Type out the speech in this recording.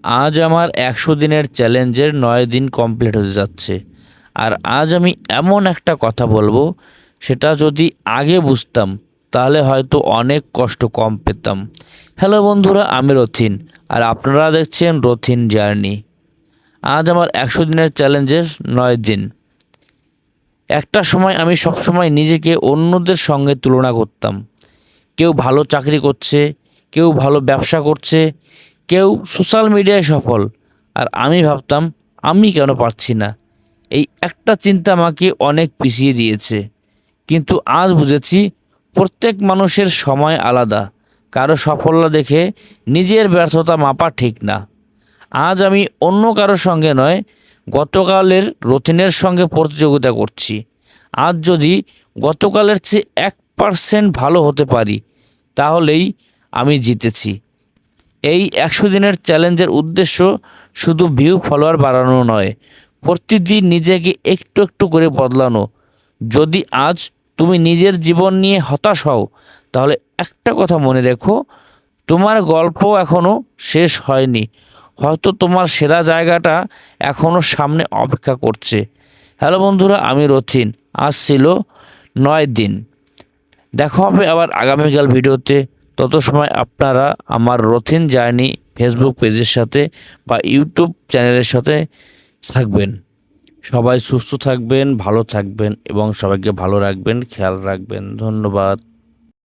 আজ আমার ১০০ দিনের চ্যালেঞ্জের ৯ দিন কমপ্লিট হতে যাচ্ছে। আর আজ আমি এমন একটা কথা বলবো, সেটা যদি আগে বুঝতাম তাহলে হয়তো অনেক কষ্ট কম পেতাম। হ্যালো বন্ধুরা, আমি রথিন আর আপনারা দেখছেন রথিন জার্নি। আজ আমার ১০০ দিনের চ্যালেঞ্জের ৯ দিন। একটা সময় আমি সবসময় নিজেকে অন্যদের সঙ্গে তুলনা করতাম। কেউ ভালো চাকরি করছে, কেউ ভালো ব্যবসা করছে, কেউ সোশ্যাল মিডিয়ায় সফল, আর আমি ভাবতাম আমি কেন পারছি না। এই একটা চিন্তা আমাকে অনেক পিছিয়ে দিয়েছে। কিন্তু আজ বুঝেছি প্রত্যেক মানুষের সময় আলাদা। কারো সাফল্য দেখে নিজের ব্যর্থতা মাপা ঠিক না। আজ আমি অন্য কারোর সঙ্গে নয়, গতকালের রুটিনের সঙ্গে প্রতিযোগিতা করছি। আজ যদি গতকালের চেয়ে 1% ভালো হতে পারি তাহলেই আমি জিতেছি। এই ১০০ দিনের চ্যালেঞ্জের উদ্দেশ্য শুধু ভিউ ফলোয়ার বাড়ানো নয়, প্রতিদিন নিজেকে একটু একটু করে বদলানো। যদি আজ তুমি নিজের জীবন নিয়ে হতাশ হও, তাহলে একটা কথা মনে রেখো, তোমার গল্প এখনও শেষ হয়নি। হয়তো তোমার সেরা জায়গাটা এখনও সামনে অপেক্ষা করছে। হ্যালো বন্ধুরা, আমি রথিন। আজ ছিল ৯ দিন। দেখা হবে আবার আগামীকাল ভিডিওতে। তত সময় আপনারা আমার রথিন জার্নি ফেসবুক পেজের সাথে বা ইউটিউব চ্যানেলের সাথে থাকবেন। সবাই সুস্থ থাকবেন, ভালো থাকবেন এবং সবাইকে ভালো রাখবেন, খেয়াল রাখবেন। ধন্যবাদ।